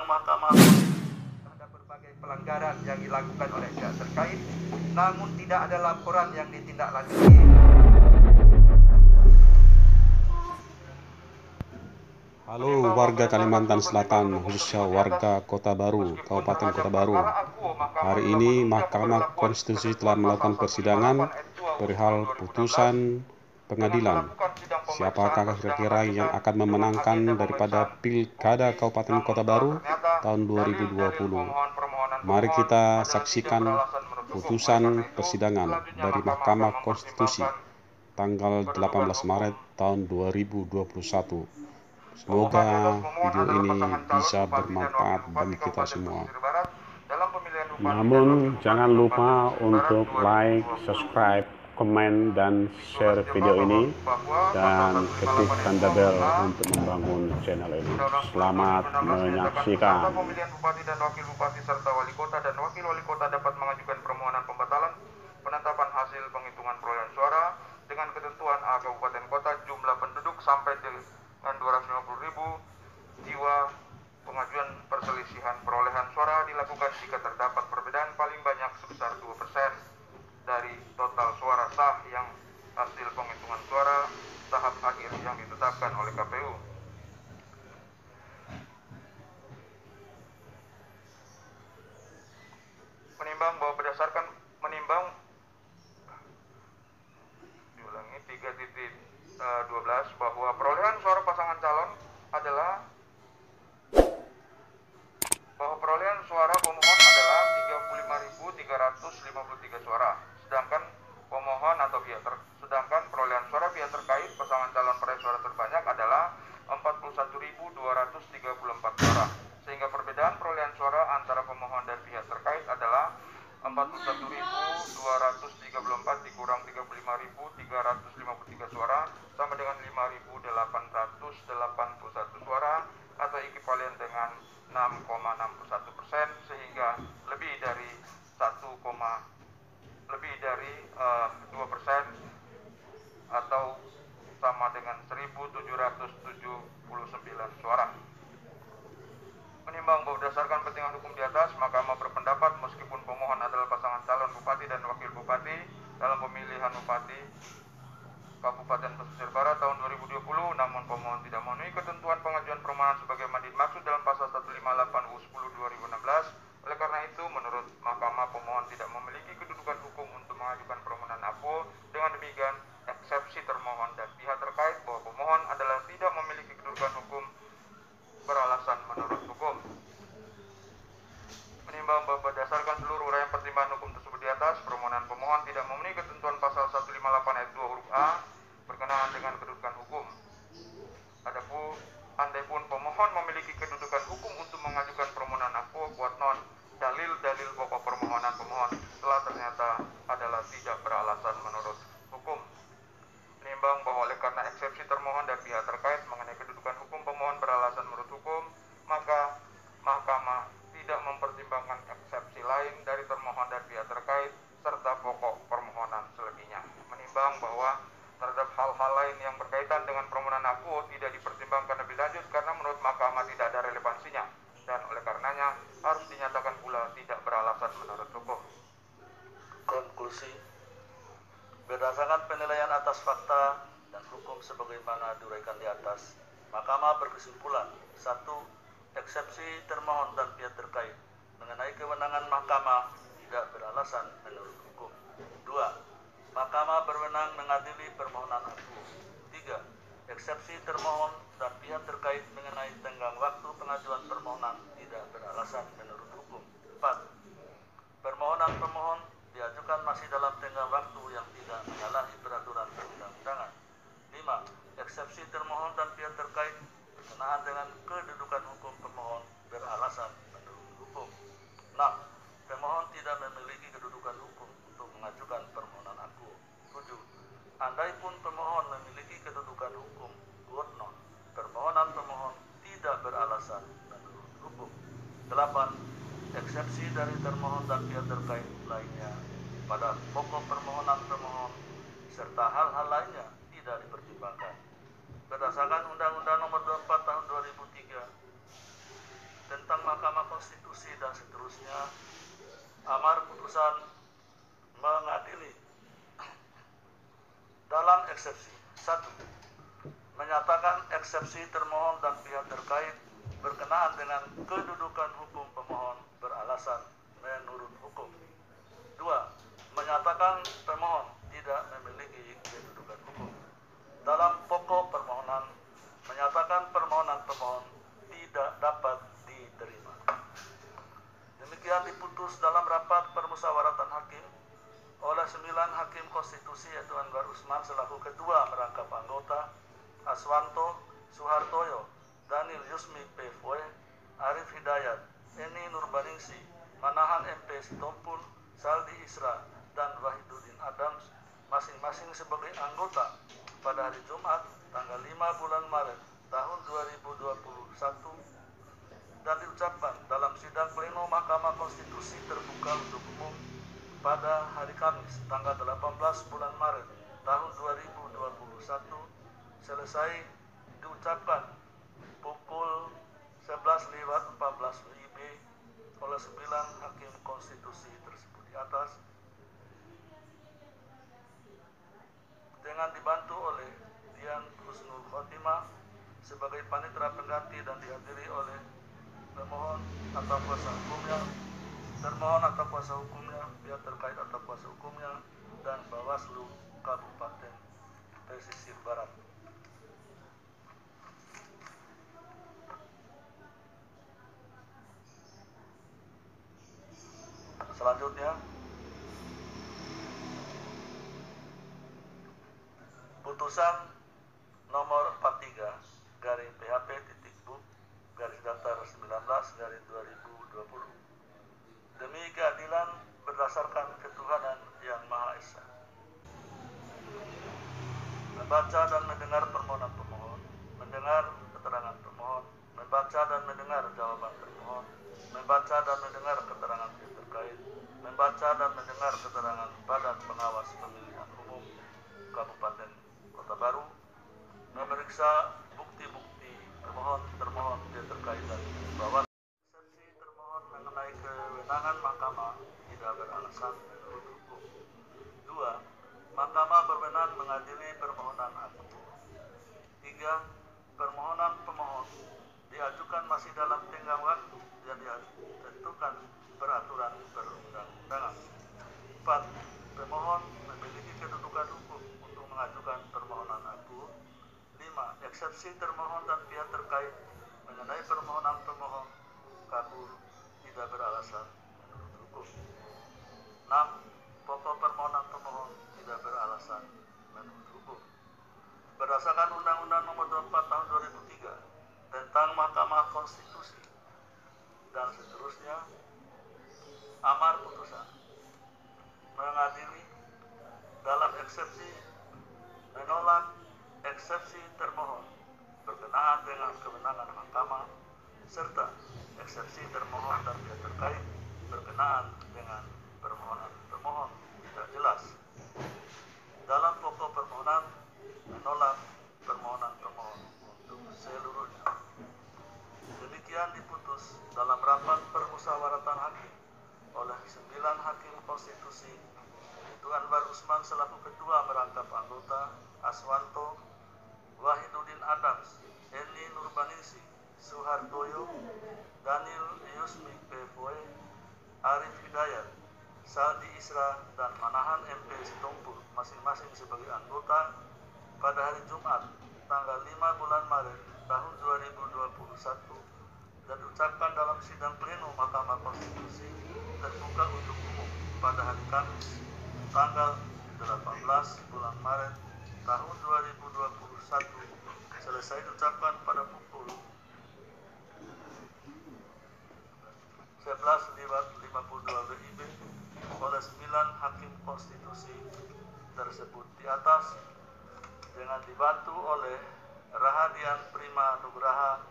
menimbang Mahkamah terhadap berbagai pelanggaran yang dilakukan oleh pihak terkait, namun tidak ada laporan yang ditindaklanjuti. Halo warga Kalimantan Selatan, khususnya warga Kota Baru, Kabupaten Kota Baru. Hari ini Mahkamah Konstitusi telah melakukan persidangan perihal putusan pengadilan. Siapakah kira-kira yang akan memenangkan daripada Pilkada Kabupaten Kota Baru tahun 2020? Mari kita saksikan putusan persidangan dari Mahkamah Konstitusi tanggal 18 Maret tahun 2021. Semoga video ini bisa bermanfaat bagi kita semua. Namun jangan lupa untuk like, subscribe, komen, dan share video ini, dan ketik tanda bel untuk membangun channel ini. Selamat menyaksikan. Pemilihan bupati dan wakil bupati serta wali kota dan wakil wali kota dapat mengajukan permohonan pembatalan penetapan hasil penghitungan perolehan suara dengan ketentuan A kabupaten kota jumlah penduduk sampai dengan 250.000 jiwa. Pengajuan perselisihan perolehan suara dilakukan jika terdapat perbedaan paling banyak sebesar 2% dari total suara sah yang hasil penghitungan suara tahap akhir yang ditetapkan oleh KPU. Menimbang bahwa berdasarkan menimbang 3.12 bahwa perolehan suara pasangan calon adalah perolehan suara pemohon adalah 35.353 suara, sedangkan perolehan suara pihak terkait pasangan calon peraih suara terbanyak adalah 41.234 suara, sehingga perbedaan perolehan suara antara pemohon dan pihak terkait adalah 41.234 dikurang 35.353 suara sama dengan 5.881 suara atau ekivalen dengan 6,61%, sehingga lebih dari 2% atau sama dengan 1.779 suara. Menimbang bahwa berdasarkan kepentingan hukum di atas, Mahkamah berpendapat meskipun pemohon adalah pasangan calon bupati dan wakil bupati dalam pemilihan bupati Kabupaten Pesisir Barat tahun 2020, namun pemohon tidak memenuhi ketentuan pengajuan permohonan sebagaimana dimaksud dalam pasal 158 U 10 2016. Oleh karena itu, menurut Mahkamah, pemohon tidak memiliki kedudukan hukum untuk mengajukan permohonan APO. Dengan demikian, eksepsi termohon dan pihak terkait bahwa pemohon adalah tidak memiliki kedudukan hukum beralasan menurut hukum. Menimbang bahwa berdasarkan seluruh uraian pertimbangan hukum tersebut di atas, permohonan pemohon tidak memenuhi ketentuan pasal 158 ayat 2 huruf A berkenaan dengan kedudukan hukum. Andaipun pemohon memiliki kedudukan hukum untuk mengajukan permohonan APO, kuat non dalil-dalil pokok permohonan pemohon telah ternyata adalah tidak beralasan menurut hukum. Menimbang bahwa oleh karena eksepsi termohon dan pihak terkait mengenai kedudukan hukum pemohon beralasan menurut hukum, maka Mahkamah tidak mempertimbangkan eksepsi lain dari termohon dan pihak terkait serta pokok permohonan selebihnya. Menimbang bahwa terhadap hal-hal lain yang berkaitan dengan permohonan APO tidak dipertimbangkan lebih lanjut karena menurut Mahkamah tidak ada relevansinya, dan oleh karenanya harus dinyatakan pula tidak beralasan menurut hukum. Konklusi, berdasarkan penilaian atas fakta dan hukum sebagaimana diuraikan di atas, Mahkamah berkesimpulan: 1. Eksepsi termohon dan pihak terkait mengenai kewenangan Mahkamah tidak beralasan menurut hukum. 2. Mahkamah berwenang mengadili permohonan APO. 3. Eksepsi termohon dan pihak terkait mengenai tenggang waktu pengajuan permohonan tidak beralasan menurut hukum. 4. Permohonan pemohon diajukan masih dalam tenggang waktu yang tidak menyalahi peraturan perundang-undangan. 5. Eksepsi termohon dan pihak terkait berkenaan dengan kedudukan hukum pemohon beralasan menurut hukum. 6. Pemohon tidak memiliki kedudukan hukum untuk mengajukan permohonan APO. 7. Andaipun pemohon memiliki kedudukan hukum, quote non, permohonan pemohon tidak beralasan menurut hukum. 8. Eksepsi dari termohon dan pihak terkait lainnya pada pokok permohonan pemohon serta hal-hal lainnya tidak dipertimbangkan. Berdasarkan Undang-Undang Nomor 24 Tahun 2003 tentang seterusnya. Amar putusan mengadili dalam eksepsi. 1. Menyatakan eksepsi termohon dan pihak terkait berkenaan dengan kedudukan hukum pemohon beralasan menurut hukum. 2. Menyatakan pemohon tidak memiliki kedudukan hukum. Dalam pokok permohonan, menyatakan permohonan pemohon tidak dapat diterima. Demikian diputus dalam rapat permusyawaratan hakim oleh 9 hakim konstitusi, yaitu Anwar Usman selaku ketua merangkap anggota, Aswanto, Suhartoyo, Daniel Yusmi PFW, Arif Hidayat, Eni Nurbaningsi, Manahan MP Sitompul, Saldi Isra, dan Wahiduddin Adams masing-masing sebagai anggota pada hari Jumat tanggal 5 bulan Maret tahun 2021 dan diucapkan dalam sidang pleno Mahkamah Konstitusi terbuka untuk umum pada hari Kamis tanggal 18 bulan Maret tahun 2021 selesai diucapkan pukul 11.14 WIB oleh 9 hakim konstitusi tersebut di atas dengan dibantu oleh Dian Husnul Khotimah sebagai panitera pengganti dan dihadiri oleh pemohon atau kuasa hukumnya, termohon atau kuasa hukumnya, pihak terkait atau kuasa hukumnya, dan Bawaslu Kabupaten Pesisir Barat. Selanjutnya, putusan nomor 43 garing PHP titik BUK garis datar 19/2020 demi keadilan berdasarkan ketuhanan yang Maha Esa. Membaca dan mendengar permohonan pemohon, mendengar keterangan pemohon, membaca dan mendengar jawaban termohon, membaca dan mendengar keterangan pihak terkait, membaca dan mendengar keterangan Badan Pengawas Pemilihan Umum Kabupaten Kota Baru, memeriksa bukti-bukti pemohon, termohon, pihak terkait dan Bawaslu. Eksepsi termohon mengenai kewenangan mahkamah tidak beralasan menurut hukum. 2. Mahkamah berwenang mengadili permohonan aku. 3. Permohonan pemohon diajukan masih dalam tenggang waktu yang ditentukan peraturan perundang-undangan. 4. Pemohon memiliki kedudukan hukum untuk mengajukan permohonan aku. 5. Eksepsi termohon dan pihak terkait mengenai permohonan pemohon kabur tidak beralasan menurut hukum. 6. Pokok permohonan pemohon tidak beralasan menurut hukum. Berdasarkan Undang-Undang Nomor 24 Tahun 2003 tentang Mahkamah Konstitusi dan seterusnya, amar putusan mengadili dalam eksepsi menolak eksepsi termohon berkenaan dengan kewenangan mahkamah serta eksepsi termohon dan pihak terkait berkenaan dengan permohonan pemohon tidak jelas. Dalam pokok permohonan menolak permohonan pemohon untuk seluruhnya. Demikian diputus dalam rapat permusyawaratan hakim oleh 9 hakim konstitusi, yaitu Anwar Usman selaku ketua merangkap anggota, Aswanto, Wahiduddin Adams, Eni Nurbaningsi, Suhartoyo, Daniel Yusmi PFW, Arif Hidayat, Saldi Isra, dan Manahan MP Sitompul masing-masing sebagai anggota pada hari Jumat tanggal 5 bulan Maret tahun 2021 dan diucapkan dalam sidang pleno Mahkamah Konstitusi terbuka untuk umum pada hari Kamis tanggal 18 bulan Maret tahun 2021 selesai diucapkan pada pukul 11.52 WIB oleh 9 hakim konstitusi tersebut di atas dengan dibantu oleh Rahadian Prima Nugraha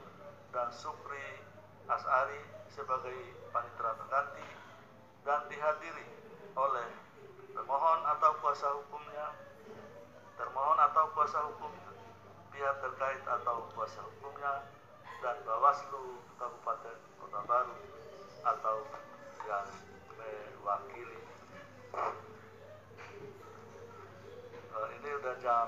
dan Sukri Asari sebagai panitera pengganti dan dihadiri oleh pemohon atau kuasa hukumnya, termohon atau kuasa hukum, pihak terkait atau kuasa hukumnya, dan Bawaslu Kabupaten Kota Baru atau yang mewakili. Ini udah jam